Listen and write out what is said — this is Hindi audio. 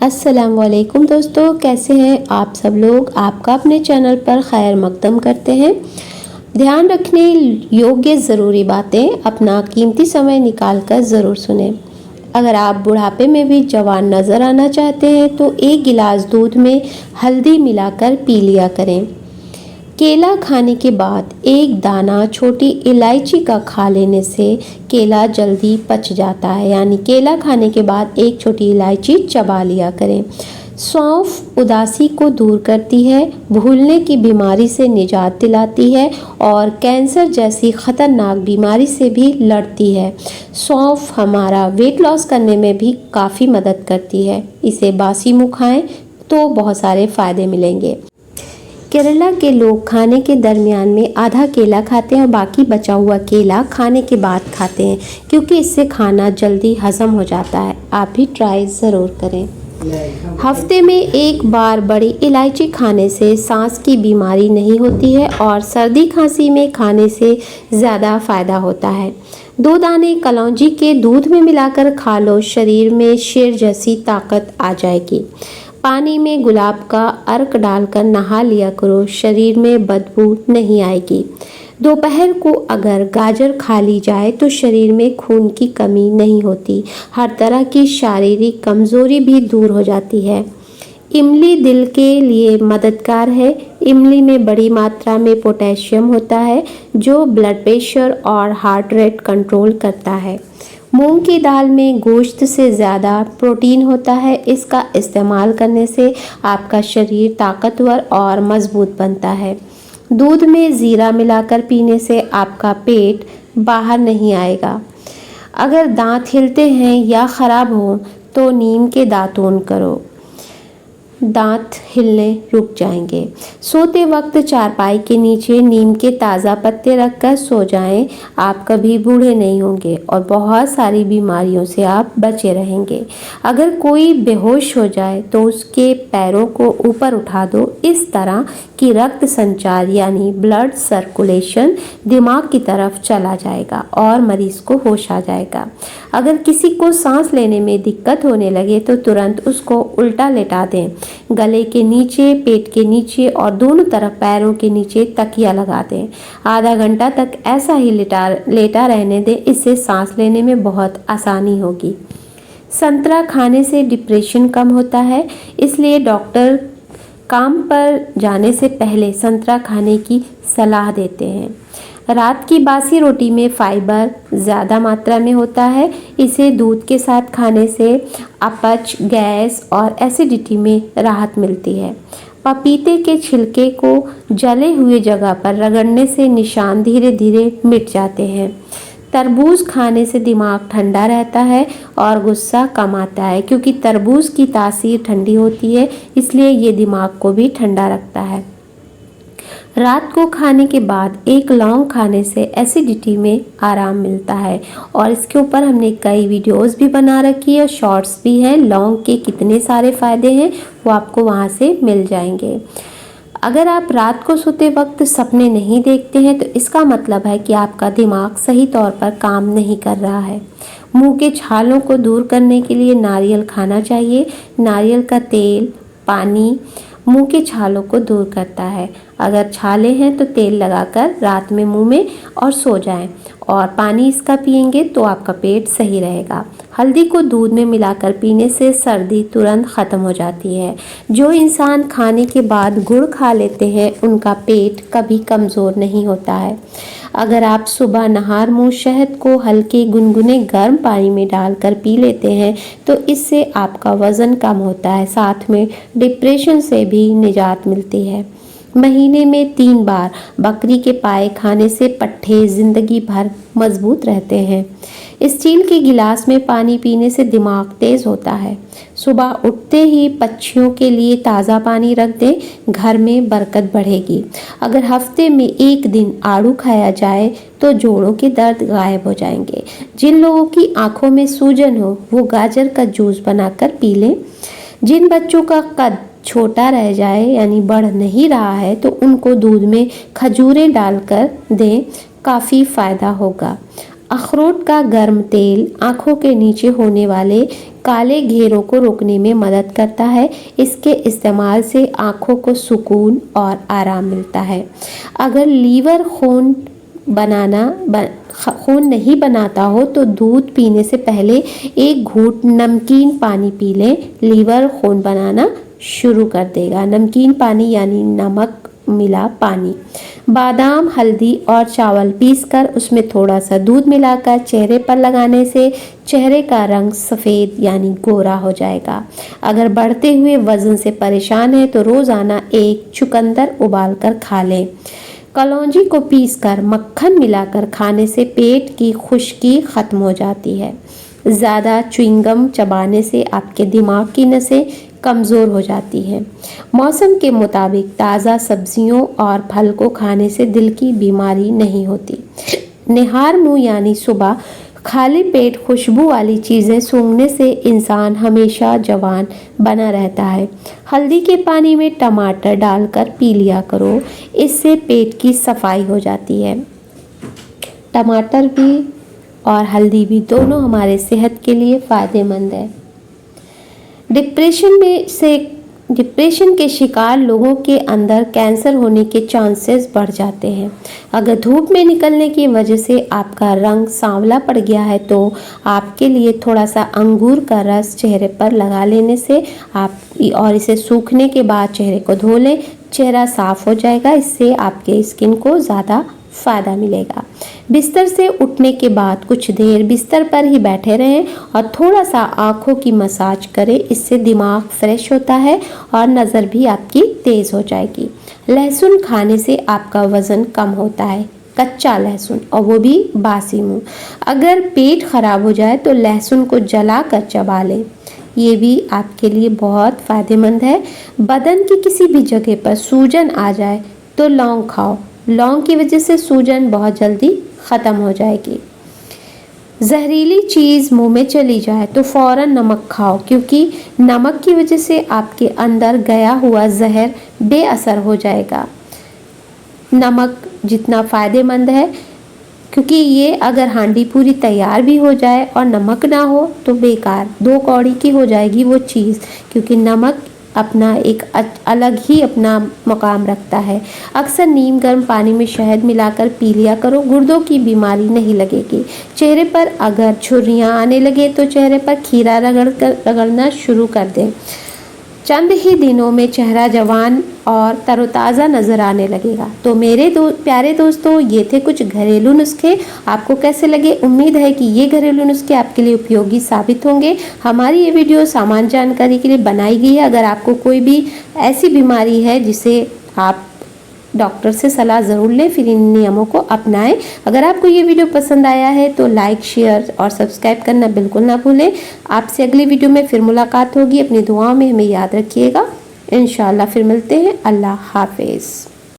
अस्सलाम वालेकुम दोस्तों, कैसे हैं आप सब लोग। आपका अपने चैनल पर खैर मकदम करते हैं। ध्यान रखने योग्य ज़रूरी बातें अपना कीमती समय निकाल कर ज़रूर सुनें। अगर आप बुढ़ापे में भी जवान नज़र आना चाहते हैं तो एक गिलास दूध में हल्दी मिलाकर पी लिया करें। केला खाने के बाद एक दाना छोटी इलायची का खा लेने से केला जल्दी पच जाता है, यानी केला खाने के बाद एक छोटी इलायची चबा लिया करें। सौंफ उदासी को दूर करती है, भूलने की बीमारी से निजात दिलाती है और कैंसर जैसी ख़तरनाक बीमारी से भी लड़ती है। सौंफ हमारा वेट लॉस करने में भी काफ़ी मदद करती है। इसे बासी मुँह खाएं तो बहुत सारे फ़ायदे मिलेंगे। केरला के लोग खाने के दरमियान में आधा केला खाते हैं और बाकी बचा हुआ केला खाने के बाद खाते हैं, क्योंकि इससे खाना जल्दी हजम हो जाता है। आप भी ट्राई ज़रूर करें। हफ्ते में एक बार बड़ी इलायची खाने से सांस की बीमारी नहीं होती है और सर्दी खांसी में खाने से ज़्यादा फ़ायदा होता है। 2 दाने कलौंजी के दूध में मिलाकर खा लो, शरीर में शेर जैसी ताकत आ जाएगी। पानी में गुलाब का अर्क डालकर नहा लिया करो, शरीर में बदबू नहीं आएगी। दोपहर को अगर गाजर खा ली जाए तो शरीर में खून की कमी नहीं होती, हर तरह की शारीरिक कमजोरी भी दूर हो जाती है। इमली दिल के लिए मददगार है। इमली में बड़ी मात्रा में पोटेशियम होता है जो ब्लड प्रेशर और हार्ट रेट कंट्रोल करता है। मूंग की दाल में गोश्त से ज़्यादा प्रोटीन होता है। इसका इस्तेमाल करने से आपका शरीर ताकतवर और मजबूत बनता है। दूध में ज़ीरा मिलाकर पीने से आपका पेट बाहर नहीं आएगा। अगर दांत हिलते हैं या ख़राब हो तो नीम के दातून करो, दांत हिलने रुक जाएंगे। सोते वक्त चारपाई के नीचे नीम के ताज़ा पत्ते रखकर सो जाएं। आप कभी बूढ़े नहीं होंगे और बहुत सारी बीमारियों से आप बचे रहेंगे। अगर कोई बेहोश हो जाए तो उसके पैरों को ऊपर उठा दो। इस तरह कि रक्त संचार यानी ब्लड सर्कुलेशन दिमाग की तरफ चला जाएगा और मरीज को होश आ जाएगा। अगर किसी को सांस लेने में दिक्कत होने लगे तो तुरंत उसको उल्टा लेटा दें। गले के नीचे, पेट के नीचे और दोनों तरफ पैरों के नीचे तकिया लगा दें। आधा घंटा तक ऐसा ही लेटा रहने दें। इससे सांस लेने में बहुत आसानी होगी। संतरा खाने से डिप्रेशन कम होता है, इसलिए डॉक्टर काम पर जाने से पहले संतरा खाने की सलाह देते हैं। रात की बासी रोटी में फाइबर ज़्यादा मात्रा में होता है। इसे दूध के साथ खाने से अपच, गैस और एसिडिटी में राहत मिलती है। पपीते के छिलके को जले हुए जगह पर रगड़ने से निशान धीरे धीरे मिट जाते हैं। तरबूज खाने से दिमाग ठंडा रहता है और गुस्सा कम आता है, क्योंकि तरबूज की तासीर ठंडी होती है, इसलिए ये दिमाग को भी ठंडा रखता है। रात को खाने के बाद एक लौंग खाने से एसिडिटी में आराम मिलता है और इसके ऊपर हमने कई वीडियोस भी बना रखी है, शॉर्ट्स भी हैं। लौंग के कितने सारे फ़ायदे हैं वो आपको वहाँ से मिल जाएंगे। अगर आप रात को सोते वक्त सपने नहीं देखते हैं तो इसका मतलब है कि आपका दिमाग सही तौर पर काम नहीं कर रहा है। मुंह के छालों को दूर करने के लिए नारियल खाना चाहिए। नारियल का तेल, पानी मुंह के छालों को दूर करता है। अगर छाले हैं तो तेल लगाकर रात में मुंह में और सो जाएं और पानी इसका पिएंगे तो आपका पेट सही रहेगा। हल्दी को दूध में मिलाकर पीने से सर्दी तुरंत ख़त्म हो जाती है। जो इंसान खाने के बाद गुड़ खा लेते हैं उनका पेट कभी कमज़ोर नहीं होता है। अगर आप सुबह नहार मुँह शहद को हल्के गुनगुने गर्म पानी में डालकर पी लेते हैं तो इससे आपका वज़न कम होता है, साथ में डिप्रेशन से भी निजात मिलती है। महीने में 3 बार बकरी के पाए खाने से पट्ठे ज़िंदगी भर मजबूत रहते हैं। स्टील के गिलास में पानी पीने से दिमाग तेज़ होता है। सुबह उठते ही पक्षियों के लिए ताज़ा पानी रख दें, घर में बरकत बढ़ेगी। अगर हफ्ते में 1 दिन आड़ू खाया जाए तो जोड़ों के दर्द गायब हो जाएंगे। जिन लोगों की आंखों में सूजन हो वो गाजर का जूस बनाकर पी लें। जिन बच्चों का कद छोटा रह जाए यानी बढ़ नहीं रहा है तो उनको दूध में खजूरें डालकर दें, काफ़ी फ़ायदा होगा। अखरोट का गर्म तेल आँखों के नीचे होने वाले काले घेरों को रोकने में मदद करता है। इसके इस्तेमाल से आँखों को सुकून और आराम मिलता है। अगर लीवर खून नहीं बनाता हो तो दूध पीने से पहले एक घूंट नमकीन पानी पी लें, लीवर खून बनाना शुरू कर देगा। नमकीन पानी यानी नमक मिला पानी। बादाम, हल्दी और चावल पीसकर उसमें थोड़ा सा दूध मिलाकर चेहरे पर लगाने से चेहरे का रंग सफ़ेद यानी गोरा हो जाएगा। अगर बढ़ते हुए वज़न से परेशान है तो रोज़ाना एक चुकंदर उबालकर खा लें। कलौंजी को पीसकर मक्खन मिलाकर खाने से पेट की खुश्की ख़त्म हो जाती है। ज़्यादा च्युइंगम चबाने से आपके दिमाग की नसें कमज़ोर हो जाती हैं। मौसम के मुताबिक ताज़ा सब्जियों और फल को खाने से दिल की बीमारी नहीं होती। निहार मुँह यानी सुबह खाली पेट खुशबू वाली चीज़ें सूंघने से इंसान हमेशा जवान बना रहता है। हल्दी के पानी में टमाटर डालकर पी लिया करो, इससे पेट की सफाई हो जाती है। टमाटर भी और हल्दी भी दोनों हमारे सेहत के लिए फ़ायदेमंद है। डिप्रेशन के शिकार लोगों के अंदर कैंसर होने के चांसेस बढ़ जाते हैं। अगर धूप में निकलने की वजह से आपका रंग सांवला पड़ गया है तो आपके लिए थोड़ा सा अंगूर का रस चेहरे पर लगा लेने से और इसे सूखने के बाद चेहरे को धो लें, चेहरा साफ हो जाएगा। इससे आपके स्किन को ज़्यादा फ़ायदा मिलेगा। बिस्तर से उठने के बाद कुछ देर बिस्तर पर ही बैठे रहें और थोड़ा सा आँखों की मसाज करें, इससे दिमाग फ्रेश होता है और नज़र भी आपकी तेज़ हो जाएगी। लहसुन खाने से आपका वज़न कम होता है, कच्चा लहसुन, और वो भी बासी मुँह। अगर पेट खराब हो जाए तो लहसुन को जला कर चबा लें, ये भी आपके लिए बहुत फ़ायदेमंद है। बदन की किसी भी जगह पर सूजन आ जाए तो लौंग खाओ, लौंग की वजह से सूजन बहुत जल्दी ख़त्म हो जाएगी। जहरीली चीज़ मुंह में चली जाए तो फ़ौरन नमक खाओ, क्योंकि नमक की वजह से आपके अंदर गया हुआ जहर बेअसर हो जाएगा। नमक जितना फ़ायदेमंद है, क्योंकि ये अगर हांडी पूरी तैयार भी हो जाए और नमक ना हो तो बेकार, दो कौड़ी की हो जाएगी वो चीज़, क्योंकि नमक अपना एक अलग ही अपना मकाम रखता है। अक्सर नीम गर्म पानी में शहद मिलाकर पी लिया करो, गुर्दों की बीमारी नहीं लगेगी। चेहरे पर अगर झुर्रियाँ आने लगे तो चेहरे पर खीरा रगड़ना शुरू कर दें। चंद ही दिनों में चेहरा जवान और तरोताज़ा नज़र आने लगेगा। तो मेरे प्यारे दोस्तों, ये थे कुछ घरेलू नुस्खे। आपको कैसे लगे? उम्मीद है कि ये घरेलू नुस्खे आपके लिए उपयोगी साबित होंगे। हमारी ये वीडियो सामान्य जानकारी के लिए बनाई गई है। अगर आपको कोई भी ऐसी बीमारी है जिसे आप डॉक्टर से सलाह ज़रूर लें, फिर इन नियमों को अपनाएं। अगर आपको ये वीडियो पसंद आया है तो लाइक, शेयर और सब्सक्राइब करना बिल्कुल ना भूलें। आपसे अगली वीडियो में फिर मुलाकात होगी। अपनी दुआओं में हमें याद रखिएगा। इंशाल्लाह फिर मिलते हैं। अल्लाह हाफिज़।